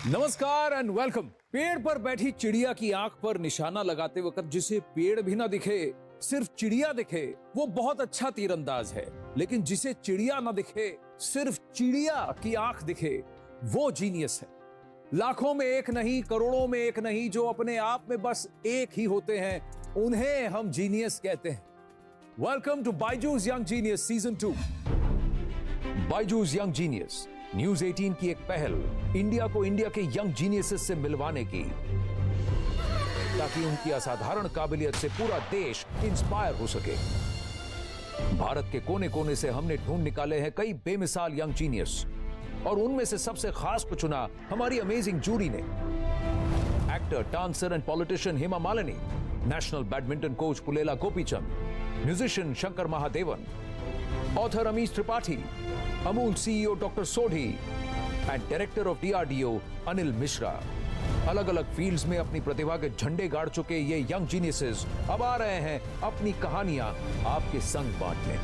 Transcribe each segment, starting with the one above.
नमस्कार and welcome. पेड़ पर बैठी चिड़िया की आंख पर निशाना लगाते वक्त जिसे पेड़ भी ना दिखे, सिर्फ चिड़िया दिखे, वो बहुत अच्छा तीरंदाज है। लेकिन जिसे चिड़िया ना दिखे, सिर्फ चिड़िया की आंख दिखे, वो जीनियस है। लाखों में एक नहीं, करोड़ों में एक नहीं, जो अपने आप में बस एक ही होते हैं, उन्हें हम जीनियस कहते हैं। Welcome to Byju's young genius season 2। Byju's young genius news 18 की एक पहल इंडिया को इंडिया के यंग जीनियसेस से मिलवाने की, ताकि उनकी असाधारण काबिलियत से पूरा देश इंस्पायर हो सके। भारत के कोने कोने से हमने ढूंढ निकाले हैं कई बेमिसाल यंग जीनियस, और उनमें से सबसे खास को चुना हमारी अमेजिंग जूरी ने। Actor, dancer and politician Hema Malini, national badminton coach Pullela Gopichand, musician Shankar Mahadevan, author Amish Tripathi, Amul CEO doctor Sodhi and director of DRDO Anil Mishra. अलग अलग फील्ड्स में अपनी प्रतिभा के झंडे गाड़ चुके ये यंग जीनियसेस अब आ रहे हैं अपनी कहानियां आपके संग बांटने।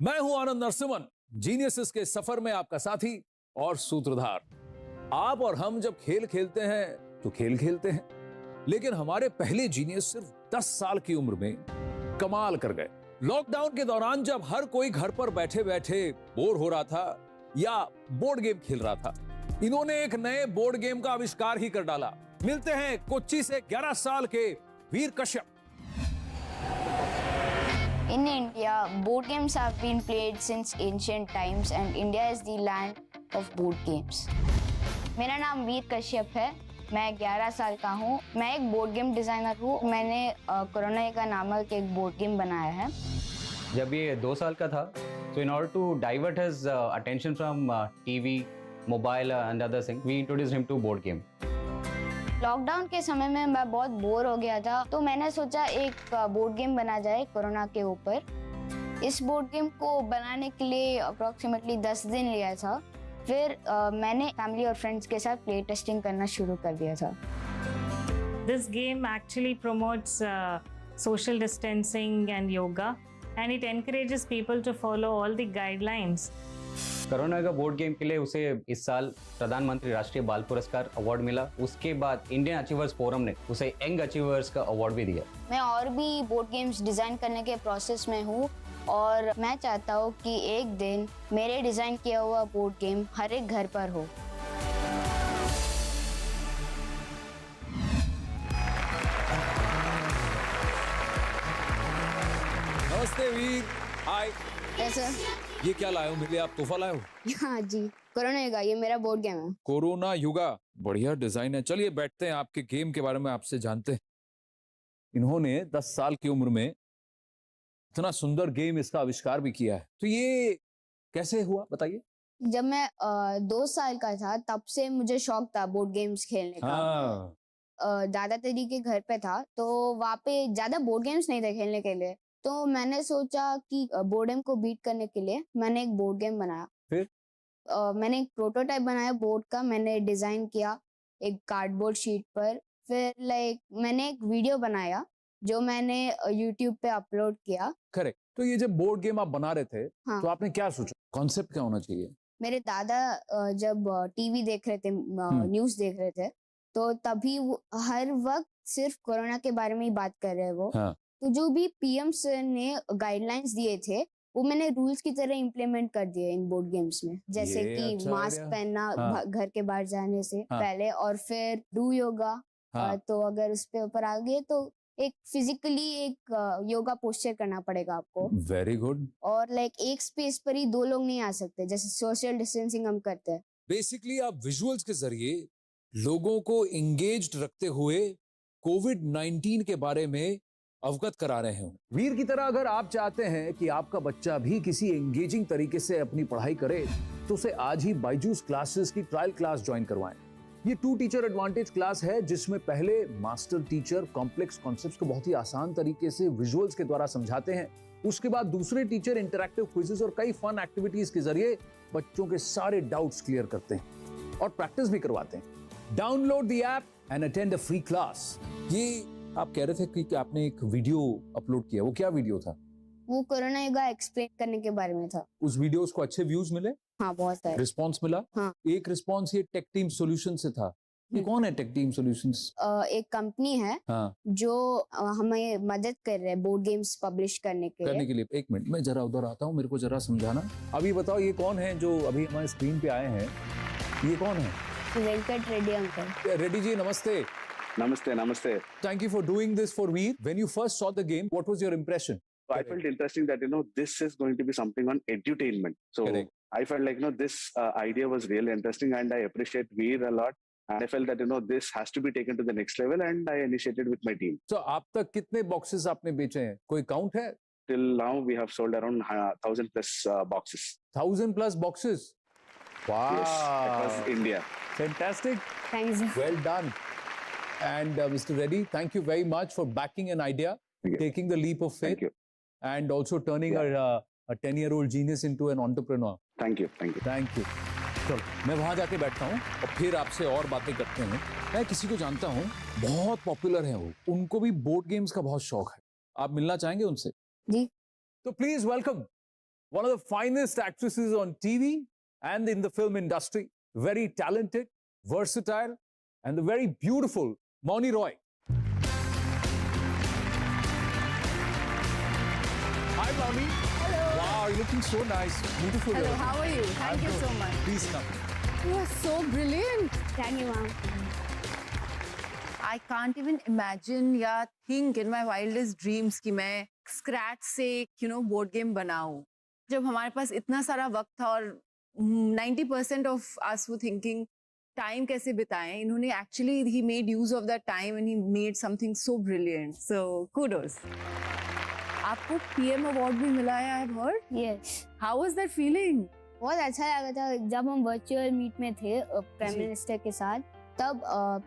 मैं हूं आनंद नरसिम्हन, जीनियसेस के सफर में आपका साथी और सूत्रधार। आप और हम जब खेल खेलते हैं तो खेल खेलते हैं, लेकिन हमारे पहले जीनियस सिर्फ 10 साल की उम्र में कमाल कर गए। लॉकडाउन के दौरान जब हर कोई घर पर बैठे बैठे बोर हो रहा था या बोर्ड गेम खेल रहा था, इन्होंने एक नए बोर्ड गेम का आविष्कार ही कर डाला। मिलते हैं कोच्चि से 11 साल के वीर Kashyap. In India, board games have been played since ancient times and India is the land of board games. मेरा नाम वीर कश्यप है, मैं 11 साल का हूँ। मैं एक बोर्ड गेम डिज़ाइनर हूँ। मैंने कोरोना का नामक एक बोर्ड गेम बनाया है। जब ये 2 साल का था, so in order to divert his attention from TV, mobile and other things, we introduced him to board game. Lockdown के समय में मैं बहुत बोर हो गया था, तो मैंने सोचा एक बोर्ड गेम बना जाए कोरोना के ऊपर। इस बोर्ड गेम को बनाने के लिए अप्रॉक्सीमेटली 10 दिन लिया था। फिर मैंने फैमिली और फ्रेंड्स के साथ प्ले टेस्टिंग करना शुरू कर दिया था। This game actually promotes social distancing and yoga, and it encourages people to follow all the guidelines. Corona का बोर्ड गेम के लिए उसे इस साल प्रधानमंत्री राष्ट्रीय बाल पुरस्कार अवार्ड मिला। उसके बाद इंडियन अचीवर्स फोरम ने उसे यंग अचीवर्स का अवार्ड भी दिया। मैं और भी बोर्ड गेम्स डिज़ाइन करने के प्रोसेस में हूँ, और मैं चाहता हूँ कि एक दिन मेरे डिज़ाइन किया हुआ बोर्ड गेम हर एक घर पर हो। नमस्ते वीर। हाय। कैसे? ये क्या लाए हो मेरे लिए? आप तोहफा लाए हो? हाँ जी, कोरोना का ये मेरा बोर्ड गेम है। कोरोना युगा, बढ़िया डिजाइन है। चलिए बैठते हैं, आपके गेम के बारे में आपसे जानते हैं। इन्होंने 10 साल की उम्र में इतना सुंदर गेम, इसका आविष्कार भी किया है, तो ये कैसे हुआ बताइए। जब मैं 2 साल का था, तब से मुझे शौक था बोर्ड गेम्स खेलने का। हाँ। दादा दादी के घर पे था, तो वहाँ पे ज्यादा बोर्ड गेम्स नहीं थे खेलने के लिए, तो मैंने सोचा कि बोर्डम को बीट करने के लिए मैंने एक बोर्ड गेम बनाया। फिर मैंने एक प्रोटोटाइप बनाया बोर्ड का, मैंने डिजाइन किया एक कार्डबोर्ड शीट पर। फिर मैंने एक वीडियो बनाया जो मैंने YouTube पे अपलोड किया। करेक्ट। तो ये जब बोर्ड गेम आप बना रहे थे, हाँ। तो आपने क्या सोचा, कॉन्सेप्ट क्या होना चाहिए? मेरे दादा जब टीवी देख रहे थे, न्यूज़ देख रहे थे, तो तभी वो हर वक्त सिर्फ कोरोना के बारे में ही बात कर रहे हैं वो। हाँ। तो जो भी PM सर ने गाइडलाइंस दिए थे, वो मैंने रूल्स की तरह इम्प्लीमेंट कर दिए इन बोर्ड गेम्स में। जैसे कि अच्छा मास्क आइडिया। पहनना हाँ। घर के बाहर जाने से हाँ। पहले, और फिर डू योगा। हाँ। तो अगर उस पे ऊपर आ गए तो एक फिजिकली एक योगा पोस्चर करना पड़ेगा आपको। Very good. और एक स्पेस पर ही 2 लोग नहीं आ सकते, जैसे सोशल डिस्टेंसिंग हम करते हैं। बेसिकली आप विजुअल्स के जरिए लोगों को एंगेज्ड रखते हुए कोविड-19 के बारे में अवगत करा रहे हो। वीर की तरह अगर आप चाहते हैं कि आपका बच्चा भी किसी एंगेजिंग तरीके से अपनी पढ़ाई करे, तो उसे आज ही बायजूस क्लासेस की ट्रायल क्लास ज्वाइन करवाएं। ये 2 टीचर एडवांटेज क्लास है, जिसमें पहले मास्टर टीचर कॉम्प्लेक्स कॉन्सेप्ट्स को बहुत ही आसान तरीके से विजुअल्स के द्वारा समझाते हैं। उसके बाद दूसरे टीचर इंटरैक्टिव क्विजेस और कई फन एक्टिविटीज के जरिए बच्चों के सारे डाउट्स क्लियर करते हैं और प्रैक्टिस भी करवाते हैं। Download the app and attend a free class. ये आप कह रहे थे कि आपने एक वीडियो अपलोड किया, वो क्या वीडियो था? वो कोरोना योगा एक्सप्लेन करने के बारे में था। उस वीडियोस को अच्छे व्यूज मिले, हाँ बहुत सारे। रिस्पांस मिला। हाँ। एक रिस्पांस ये टेक टीम सॉल्यूशन से था। ये कौन है टेक टीम सॉल्यूशंस? एक कंपनी है हाँ, जो हमें मदद कर रहे हैं बोर्ड गेम्स पब्लिश करने के लिए। के लिए। एक मिनट, मैं जरा उधर आता हूँ, मेरे को जरा समझाना। अभी बताओ ये कौन है जो अभी हमारे स्क्रीन पे आए हैं? ये कौन है? वेंकट रेड्डी अंकल। रेड्डी जी नमस्ते। Namaste, namaste. Thank you for doing this for me. When you first saw the game, what was your impression? So I felt interesting that this is going to be something on edutainment. So Correct. I felt like this idea was really interesting, and I appreciate Veer a lot. And I felt that this has to be taken to the next level, and I initiated with my team. So आप तक कितने boxes आपने बेचे हैं? कोई count है? Till now, we have sold around 1,000 plus boxes. 1,000 plus boxes. Wow. Yes, across India. Fantastic. Thanks. Well done. And Mr. Reddy, thank you very much for backing an idea, Thank you. taking the leap of faith, Thank you. and also turning a 10-year-old genius into an entrepreneur. Thank you. Thank you. Thank you. चलो मैं वहाँ जाके बैठता हूँ और फिर आपसे और बातें करते हैं। मैं किसी को जानता हूँ, बहुत पॉपुलर है वो, उनको भी बोर्ड गेम्स का बहुत शौक है। आप मिलना चाहेंगे उनसे? जी। तो please welcome one of the finest actresses on TV and in the film industry, very talented, versatile, and the very beautiful Moni Roy. Hi, Moni. Hello. Wow, you're looking so nice. Beautiful. Hello, you're how are you? looking. Thank I'm you good. so much. Please come. You are so brilliant. Thank you ma'am. I can't even imagine या think in my wildest dreams कि मैं scratch से board game बनाऊं। जब हमारे पास इतना सारा वक्त था और 90% of us were thinking time कैसे बिताएं, इन्होंने actually he made use of that time and he made something so brilliant. So kudos. आपको PM award भी मिला है, I have heard. Yes. How was that feeling? बहुत अच्छा लगा था जब हम वर्चुअल मीट में थे प्राइम जी। मिनिस्टर के साथ। तब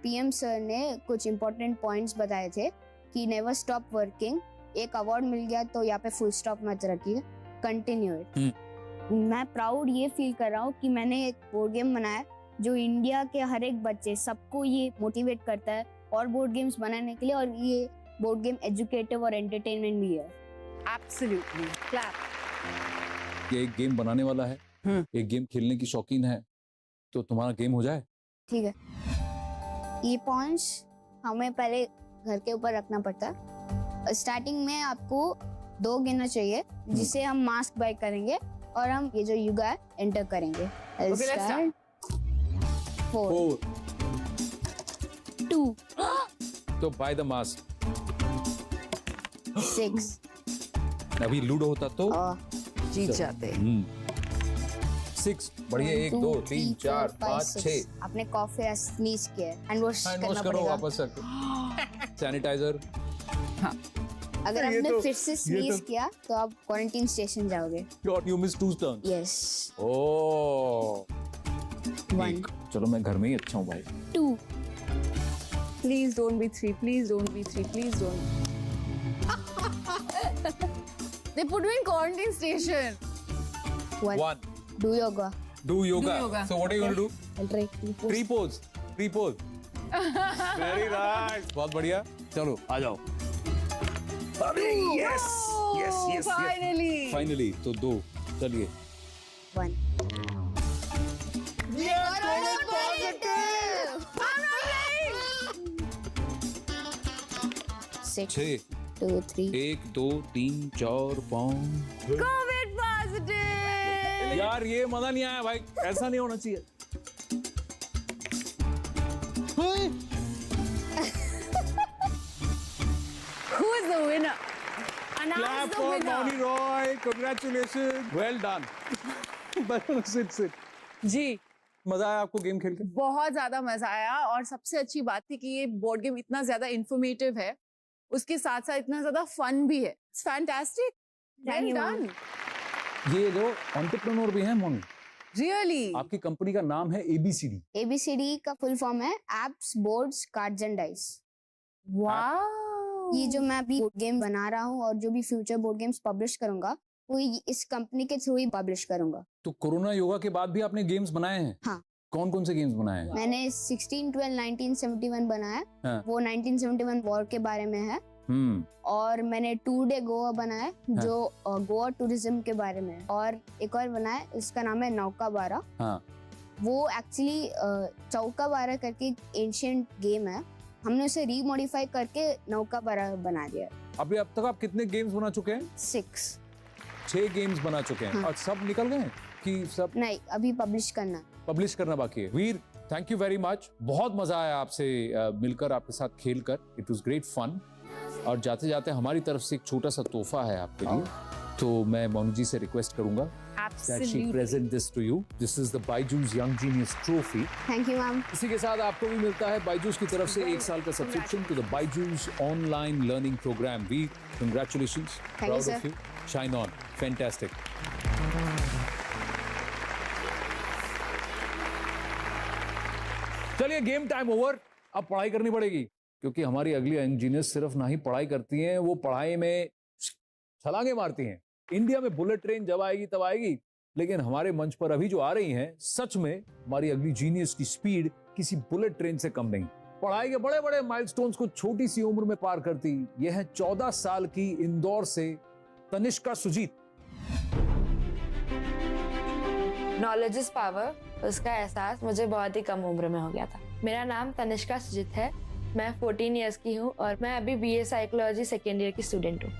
पीएम सर ने कुछ इम्पोर्टेंट पॉइंट्स बताए थे कि नेवर स्टॉप वर्किंग, एक अवार्ड मिल गया तो यहाँ पे फुल स्टॉप मत रखिए, कंटिन्यू इट। मैं प्राउड ये फील कर रहा हूँ कि मैंने एक बोर्ड गेम बनाया जो इंडिया के हर एक बच्चे सबको ये मोटिवेट करता है और बोर्ड गेम्स बनाने के लिए, और ये बोर्ड गेम एजुकेटिव और एंटरटेनमेंट भी है। Absolutely. Clap. ये एक गेम बनाने वाला है, एक गेम खेलने की शौकीन है, तो तुम्हारा गेम हो जाए। ठीक है। ये पॉइंट्स हमें पहले घर के ऊपर रखना पड़ता है। स्टार्टिंग में आपको 2 गिनना चाहिए जिससे हम मास्क बाय करेंगे और हम ये जो युगा है एंटर करेंगे। Okay, let's start. 4 2 तो बाय द मास्क। 6 अभी लूडो होता तो जीत जाते। 6 बढ़िया, 1 2 3 4 5 6। आपने कॉफी स्नीज किया है, हैंड वॉश हैंड करना वॉश करो पड़ेगा। वापस से। सैनिटाइजर। अगर ये आपने तो- फिर से ये स्नीज तो- किया तो आप क्वारंटाइन स्टेशन जाओगे। Got you miss 2 turn. Yes. Oh 1 चलो मैं घर में ही अच्छा हूँ भाई। 2 Please don't be 3. Please don't be 3. Please don't. They put me in quarantine station. 1 1 do yoga. do yoga. yoga. So what are you going to do? Tree pose. Very nice. बहुत बढ़िया। चलो आ जाओ। अरे yes Oh, finally. फाइनली तो 2। चलिए। 1 6 6 2 3 1 2 3 4 5। COVID positive. यार ये मजा नहीं आया भाई, ऐसा नहीं होना चाहिए। Who is the winner? Announce Clap the for winner. Moni Roy. Congratulations. Well done. sit. जी, मजा आया आपको गेम खेल के? बहुत ज्यादा मजा आया और सबसे अच्छी बात थी कि ये बोर्ड गेम इतना ज्यादा इंफॉर्मेटिव है, उसके साथ साथ इतना ज्यादा फन भी है। It's fantastic. Thank well you, done. ये जो एंटरप्रेन्योर भी हैं मोनी, रियली। आपकी कंपनी का नाम है ABCD। ABCD का फुल फॉर्म है apps boards cards and dice. Wow. ये जो मैं अभी बोर्ड गेम बना रहा हूँ और जो भी फ्यूचर बोर्ड गेम्स पब्लिश करूंगा वो इस कंपनी के थ्रू ही पब्लिश करूंगा। तो कोरोना योगा के बाद भी आपने गेम्स बनाए हैं? हाँ। कौन कौन से गेम्स बनाए हैं? मैंने 16/12/1971 बनाया, हाँ। वो 1971 वॉर के बारे में है। और मैंने 2 डे गोवा बनाया जो गोवा टूरिज्म के बारे में है। और एक और बनाया, इसका नाम है नौका बारा। हाँ। वो एक्चुअली चौका बारा करके एक एंशिएंट गेम है, हमने उसे रीमॉडिफाई करके नौका बारा बना दिया। अभी अब तक आप कितने गेम्स बना चुके हैं? 6 गेम्स बना चुके हैं। हाँ। और सब निकल गए हैं कि सब नहीं, अभी पब्लिश करना। पब्लिश करना बाकी है? Veer, thank you very much, बहुत मजा आया आपसे मिलकर, आपके साथ खेलकर। It was great fun. और जाते जाते हमारी तरफ से एक छोटा सा तोहफा है आपके लिए, तो मैं मोनू जी से रिक्वेस्ट करूंगा that she present this to you. This is the Byju's Young Genius Trophy. Thank you ma'am. इसी के साथ आपको भी मिलता है बायजूस की तरफ से 1 साल का subscription to the Byju's online learning program. We congratulations, you, proud sir. Of you, shine on, fantastic. चलिए, गेम टाइम ओवर। अब पढ़ाई करनी पड़ेगी, क्योंकि हमारी अगली इंजीनियर्स सिर्फ ना ही पढ़ाई करती हैं, वो पढ़ाई में छलांगे मारती हैं। इंडिया में बुलेट ट्रेन जब आएगी तब आएगी, लेकिन हमारे मंच पर अभी जो आ रही हैं, सच में हमारी अगली जीनियस की स्पीड किसी बुलेट ट्रेन से कम नहीं। पढ़ाई के बड़े बड़े माइलस्टोन्स को छोटी सी उम्र में पार करती यह है 14 साल की इंदौर से Tanishka Sujit. Knowledge is power, उसका एहसास मुझे बहुत ही कम उम्र में हो गया था। मेरा नाम तनिष्का सुजीत है, मैं 14 इयर्स की हूँ और मैं अभी BA साइकोलॉजी सेकेंड ईयर की स्टूडेंट हूँ।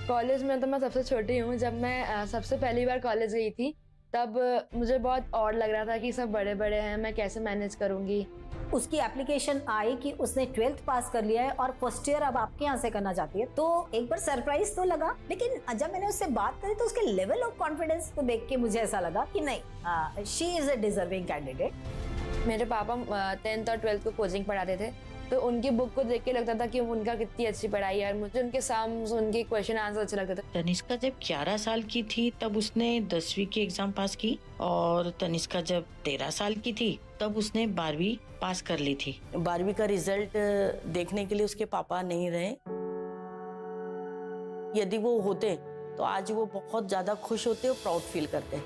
कॉलेज में तो मैं सबसे छोटी हूँ। जब मैं सबसे पहली बार कॉलेज गई थी तब मुझे बहुत ऑड लग रहा था कि सब बड़े बड़े हैं, मैं कैसे मैनेज करूँगी। उसकी एप्लीकेशन आई कि उसने 12th पास कर लिया है और फर्स्ट ईयर अब आपके यहाँ से करना चाहती है, तो एक बार सरप्राइज तो लगा, लेकिन जब मैंने उससे बात करी तो उसके लेवल ऑफ कॉन्फिडेंस को देख के मुझे ऐसा लगा कि नहीं, she is a deserving candidate. मेरे पापा 10th और 12th को कोचिंग पढ़ाते थे, तो उनकी बुक को देख के लगता था कि उनका कितनी अच्छी पढ़ाई है और मुझे उनके सम्स, उनके क्वेश्चन आंसर अच्छे लगते थे। तनिष्का जब 11 साल की थी तब उसने 10वीं की एग्जाम पास की, और तनिष्का जब 13 साल की थी तब उसने 12वीं पास कर ली थी। 12वीं का रिजल्ट देखने के लिए उसके पापा नहीं रहे। यदि वो होते तो आज वो बहुत ज्यादा खुश होते और प्राउड फील करते।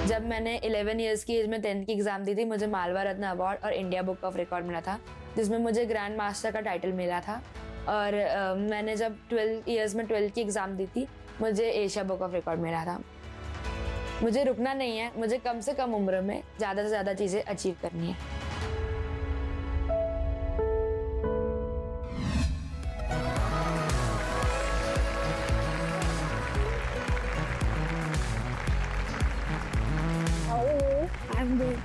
जब मैंने 11 इयर्स की एज में 10th की एग्जाम दी थी, मुझे मालवा रत्न अवार्ड और इंडिया बुक ऑफ रिकॉर्ड मिला था, जिसमें मुझे ग्रैंड मास्टर का टाइटल मिला था। और मैंने जब 12 इयर्स में 12th की एग्जाम दी थी, मुझे एशिया बुक ऑफ रिकॉर्ड मिला था। मुझे रुकना नहीं है, मुझे कम से कम उम्र में ज़्यादा से ज़्यादा चीज़ें अचीव करनी है। I'm good.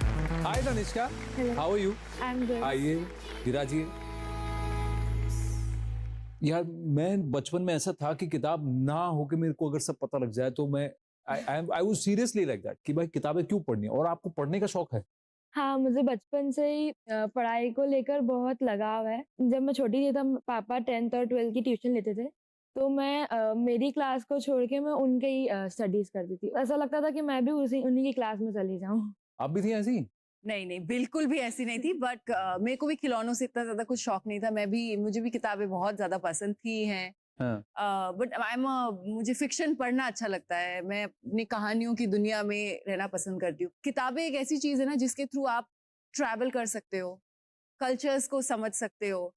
Hi Tanishka, how are you? I'm good. आइए, विराजिए। यार, मैं बचपन में ऐसा था कि किताब ना हो के मेरे को अगर सब पता लग जाए तो मैं I was seriously like that कि भाई किताबें क्यों पढ़नी है। और आपको पढ़ने का शौक है? हाँ, मुझे बचपन से ही पढ़ाई को लेकर बहुत लगाव है। जब मैं छोटी थी तब पापा 10th और 12th की ट्यूशन लेते थे, तो मैं मेरी क्लास को छोड़ के मैं उनके ही स्टडीज करती थी। ऐसा लगता था कि मैं भी उन्हीं की क्लास में चली जाऊँ। आप भी थी ऐसी? नहीं, बिल्कुल भी ऐसी नहीं थी, बट मेरे को भी खिलौनों से इतना ज्यादा कुछ शौक नहीं था। मुझे भी किताबें बहुत ज्यादा पसंद थी हैं, बट मुझे फिक्शन पढ़ना अच्छा लगता है। मैं अपनी कहानियों की दुनिया में रहना पसंद करती हूँ। किताबें एक ऐसी चीज है ना जिसके थ्रू आप ट्रैवल कर सकते हो, कल्चर्स को समझ सकते हो।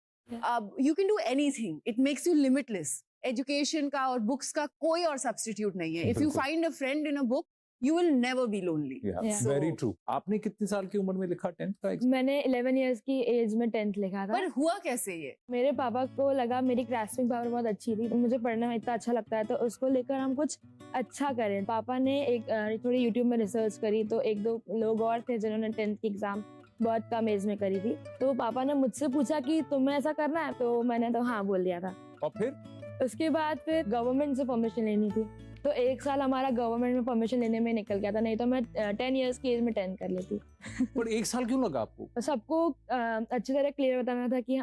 You can do anything, it makes you limitless. Education का और बुक्स का कोई और सब्स्टिट्यूट नहीं है। If you find a friend in a book, you will never be lonely. Yeah, Yeah. very true. आपने कितनी साल की उम्र में लिखा 10th का एग्जाम? मैंने 11 इयर्स की एज में 10th लिखा था। पर हुआ कैसे ये? मेरे पापा को लगा मेरी ग्रास्पिंग पावर बहुत अच्छी थी, मुझे पढ़ना में इतना अच्छा लगता है, तो उसको लेकर हम कुछ अच्छा करें। पापा ने एक थोड़ी यूट्यूब में रिसर्च करी, तो 1-2 लोग और थे जिन्होंने 10th की एग्जाम बहुत कम एज में करी थी। तो पापा ने मुझसे पूछा कि तुम्हें ऐसा करना है, तो मैंने तो हाँ बोल दिया था। और फिर उसके बाद फिर गवर्नमेंट से परमिशन लेनी थी, तो 1 साल हमारा गवर्नमेंट में परमिशन लेने में निकल गया था, नहीं तो मैं 10 इयर्स की एज में 10 कर लेती। पर 1 साल क्यों लगा आपको? सबको अच्छी तरह क्लियर बताना था कि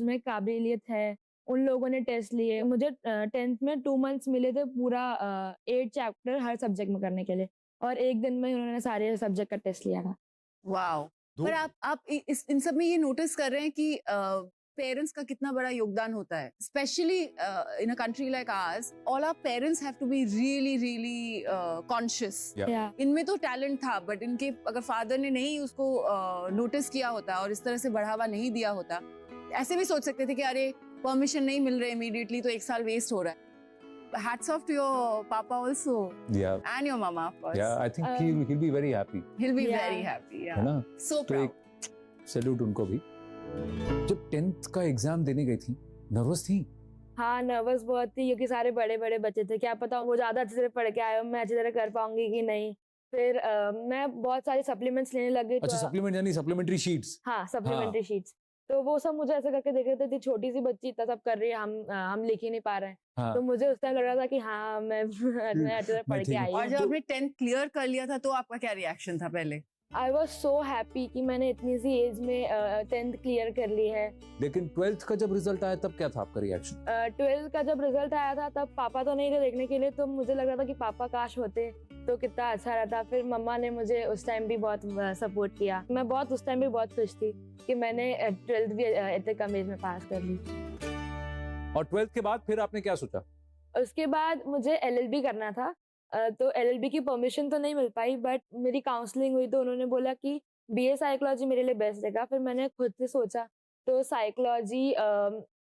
मैं काबिलियत है। उन लोगों ने टेस्ट लिए, मुझे 10th में 2 मंथ्स मिले थे पूरा 8 चैप्टर हर सब्जेक्ट में करने के लिए, और 1 दिन में उन्होंने सारे सब्जेक्ट का टेस्ट लिया था। वाओ। पर आप इन सब में ये नोटिस कर रहे हैं कि पेरेंट्स का कितना बड़ा योगदान होता है, specially in a country like ours. All our parents have to be really really conscious. Yeah. इनमें तो टैलेंट था, बट इनके अगर फादर ने नहीं उसको नोटिस किया होता और इस तरह से बढ़ावा नहीं दिया होता, ऐसे भी सोच सकते थे कि अरे परमिशन नहीं मिल रहा इमीडिएटली तो एक साल वेस्ट हो रहा है. Hats off to your papa also Yeah. and your mama, of course. Yeah, I think he'll be very happy. He'll be Yeah. very happy. है Yeah. ना? So तो proud. एक सैल्यूट उनको भी. जब 10th का एग्जाम देने गई थी, नर्वस थी? हाँ नर्वस बहुत थी क्योंकि सारे बड़े बड़े बच्चे थे, क्या पता वो ज्यादा अच्छे से पढ़ के आए हो, मैं अच्छी तरह कर पाऊंगी कि नहीं. फिर मैं बहुत सारे सप्लीमेंट्स लेने लग गई. अच्छा, सप्लीमेंट यानी सप्लीमेंटरी शीट्स. हाँ सप्लीमेंटरी शीट्स. तो वो सब मुझे ऐसे करके देख रहे थे, छोटी सी बच्ची इतना सब कर रही है, हम लिख ही नहीं पा रहे हैं. हाँ. तो मुझे उस टाइम लग रहा था कि हाँ मैं अच्छी तरह पढ़ के आई और हूँ. जब आपने 10th क्लियर कर लिया था तो आपका क्या रिएक्शन था पहले? आई वॉज सो हैप्पी कि मैंने इतनी सी एज में 10th क्लियर कर ली है. लेकिन 12th का जब रिजल्ट आया तब क्या था आपका रिएक्शन? 12th का जब रिजल्ट आया था तब पापा तो नहीं थे देखने के लिए, तो मुझे लग रहा था कि पापा काश होते तो कितना अच्छा रहता. फिर मम्मा ने मुझे उस टाइम भी बहुत सपोर्ट किया. मैं बहुत उस टाइम भी बहुत खुश थी कि मैंने 12th भी इतने कम एज में पास कर ली. और 12th के बाद फिर आपने क्या सोचा? उसके बाद मुझे LLB करना था. तो LLB की परमिशन तो नहीं मिल पाई, बट मेरी काउंसलिंग हुई तो उन्होंने बोला कि BA साइकोलॉजी मेरे लिए बेस्ट रहेगा. फिर मैंने खुद से सोचा तो साइकोलॉजी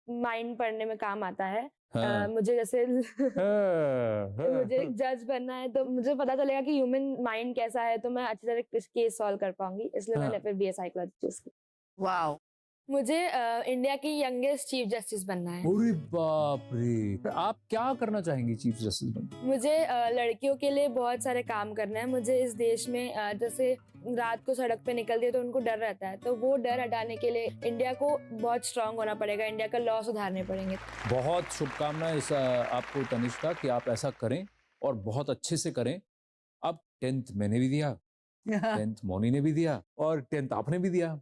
माइंड पढ़ने में काम आता है. हाँ. मुझे जैसे हाँ. मुझे जज बनना है तो मुझे पता चलेगा कि ह्यूमन माइंड कैसा है, तो मैं अच्छी तरह केस सॉल्व कर पाऊंगी, इसलिए हाँ. मैंने फिर BA साइकोलॉजी चूज की. वाओ. मुझे इंडिया की यंगेस्ट चीफ जस्टिस बनना है. अरे बाप रे, आप क्या करना चाहेंगी चीफ जस्टिस बनकर? मुझे लड़कियों के लिए बहुत सारे काम करना है. मुझे इस देश में जैसे रात को सड़क पे निकलती है तो उनको डर रहता है, तो वो डर हटाने के लिए इंडिया को बहुत स्ट्रांग होना पड़ेगा, इंडिया का लॉ सुधारने पड़ेंगे. बहुत शुभकामनाएं आपको तनिष्का कि आप ऐसा करें और बहुत अच्छे से करें. अब 10th मैंने भी दिया, 10th मोनी ने भी दिया और 10th आपने भी दिया.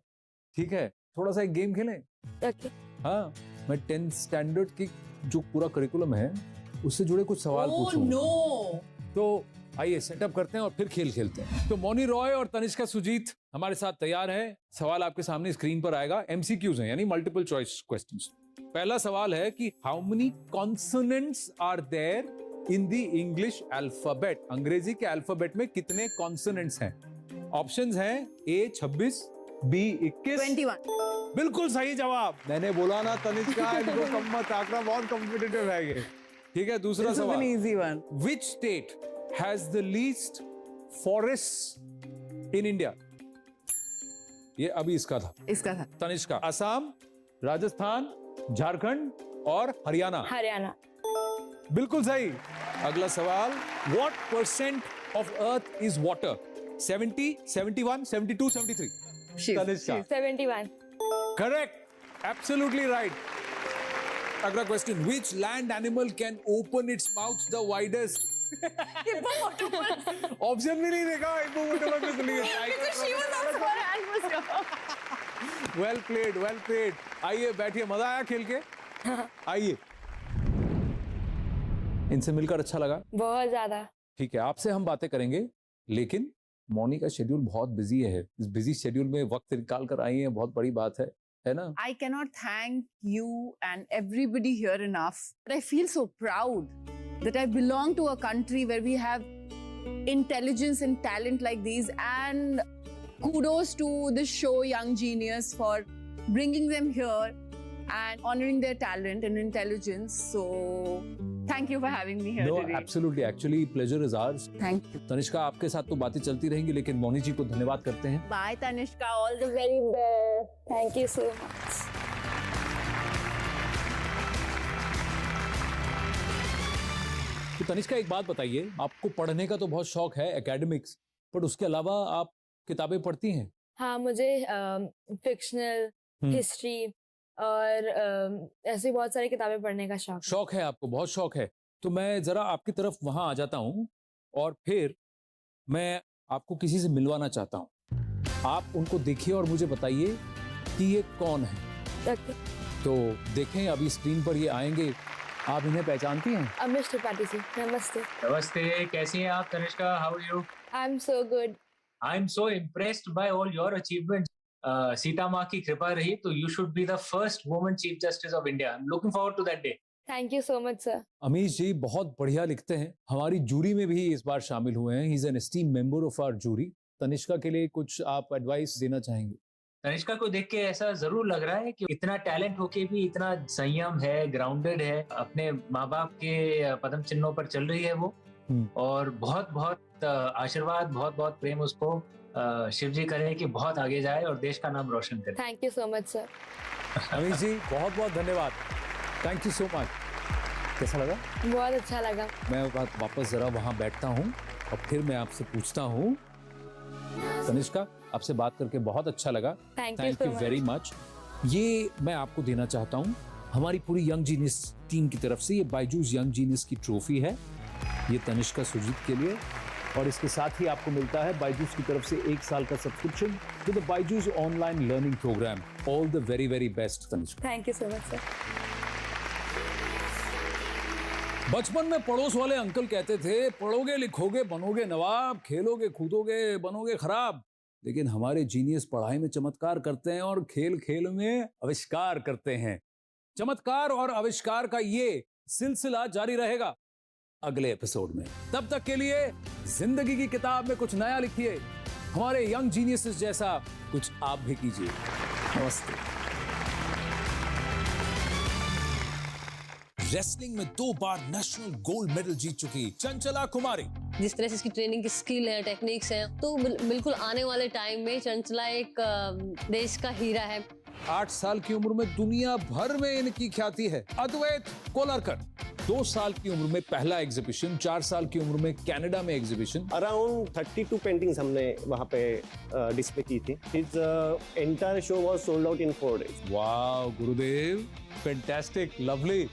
ठीक है, थोड़ा सा एक गेम खेलें. Okay. हाँ, मैं 10th स्टैंडर्ड की जो पूरा करिकुलम है उससे जुड़े कुछ सवाल पूछूंगा. नो. तो आइए सेटअप करते हैं और फिर खेल खेलते हैं. तो मोनी रॉय और तनिष्का सुजीत हमारे साथ तैयार है. सवाल आपके सामने स्क्रीन पर आएगा. MCQs हैं यानी मल्टीपल चॉइस क्वेश्चंस. पहला सवाल है कि how many consonants are there in the English alphabet. अंग्रेजी के अल्फाबेट में कितने कॉन्सोनेंट्स हैं? ऑप्शंस हैं A 26, B 21. 21. बिल्कुल सही जवाब. मैंने बोला ना तनिष्का इनको कम मत आंकड़ा, बहुत कॉम्पिटिटिव है ये. ठीक है, दूसरा This is an सवाल. easy one. Which state has the least forests in India? ये अभी इसका था. इसका था. तनिष्का, असम, राजस्थान, झारखंड और हरियाणा. हरियाणा. बिल्कुल सही. अगला सवाल, what percent of earth is water? 70, 71, 72, 73. Tanishka. 71. Correct. Absolutely right. अगला question, which land animal can open its mouth the widest? Option भी नहीं देखा. हिप्पोपोटामस के लिए. Well played, well played. आइए बैठिए, मजा आया खेल के? आइए. इनसे मिलकर अच्छा लगा. बहुत ज्यादा. ठीक है, आपसे हम बातें करेंगे, लेकिन मोनी का शेड्यूल बहुत बिजी है. इस बिजी शेड्यूल में वक्त निकाल कर आई है, बहुत बड़ी बात है ना? I cannot thank you and everybody here enough. But I feel so proud that I belong to a country where we have intelligence and talent like these. And kudos to this show, Young Genius, for bringing them here and honoring their talent and intelligence. So thank you for having me here No, today. absolutely. Actually, pleasure is ours. Thank you. Tanishka, आपके साथ तो बातें चलती रहेंगी, लेकिन मोनी जी को धन्यवाद करते हैं. Bye, Tanishka. All the Very best. Thank you so much. तो तनिष्का, एक बात बताइए, आपको पढ़ने का तो बहुत शौक है, एकेडमिक्स, पर उसके अलावा आप किताबें पढ़ती हैं? हाँ, मुझे फिक्शनल, हिस्ट्री और ऐसी बहुत सारी किताबें पढ़ने का शौक है आपको, बहुत शौक है. तो मैं जरा आपकी तरफ वहां आ जाता हूं और फिर मैं आपको किसी से मिलवाना चाहता हूं. आप उनको देखिए और मुझे बताइए कि ये कौन है. तो देखें, अभी स्क्रीन पर ये आएंगे. आप इन्हें पहचानती हैं? अमिश त्रिपाठी जी, नमस्ते. नमस्ते, कैसी हैं आप Tanishka? How are you? I am so good. I am so impressed by all your achievements. Sita माँ की कृपा रही तो you should be the first woman chief justice of India. I am looking forward to that day. Thank you so much sir. Amish ji बहुत बढ़िया लिखते हैं, हमारी जूरी में भी इस बार शामिल हुए हैं। He is an esteemed member of our jury. Tanishka के लिए कुछ आप एडवाइस देना चाहेंगे? तनिष्का को देख के ऐसा जरूर लग रहा है कि इतना टैलेंट होके भी इतना संयम है, ग्राउंडेड है, अपने माँ बाप के पदम चिन्हों पर चल रही है वो। और बहुत बहुत आशीर्वाद, बहुत बहुत प्रेम उसको शिव जी करें कि बहुत आगे जाए और देश का नाम रोशन करे। Thank you so much sir. Amish ji बहुत बहुत धन्यवाद, थैंक यू सो मच। कैसा लगा? बहुत अच्छा लगा। मैं वापस जरा वहां बैठता हूँ और फिर मैं आपसे पूछता हूँ। तनिष्का, आपसे बात करके बहुत अच्छा लगा, थैंक यू वेरी मच। ये मैं आपको देना चाहता हूँ हमारी पूरी यंग जीनियस टीम की तरफ से। ये बायजूस यंग जीनियस की ट्रॉफी है, ये तनिष्का सुजीत के लिए, और इसके साथ ही आपको मिलता है बायजूस की तरफ से 1 साल का subscription to the Byju's online learning program. All the very very best Tanishka. Thank you so much sir. बचपन में पड़ोस वाले अंकल कहते थे पढ़ोगे लिखोगे बनोगे नवाब, खेलोगे कूदोगे बनोगे खराब। लेकिन हमारे जीनियस पढ़ाई में चमत्कार करते हैं और खेल खेल में आविष्कार करते हैं। चमत्कार और आविष्कार का ये सिलसिला जारी रहेगा अगले एपिसोड में। तब तक के लिए जिंदगी की किताब में कुछ नया लिखिए, हमारे यंग जीनियसेस जैसा कुछ आप भी कीजिए। नमस्ते। रेसलिंग में 2 बार नेशनल गोल्ड मेडल जीत चुकी चंचला कुमारी। जिस तरह से इसकी ट्रेनिंग की स्किल है, टेक्निक्स हैं, तो बिल्कुल आने वाले टाइम में चंचला एक देश का हीरा है। 8 साल की उम्र में दुनिया भर में इनकी ख्याति है। अद्वैत कोलारकर 2 साल की उम्र में पहला एग्जीबिशन, 4 साल की उम्र में कनाडा में एग्जीबिशन। अराउंड 32 पेंटिंग्स हमने वहाँ पे डिस्प्ले की थी। His entire show was sold out in 4 days। Wow Gurudev, fantastic, lovely.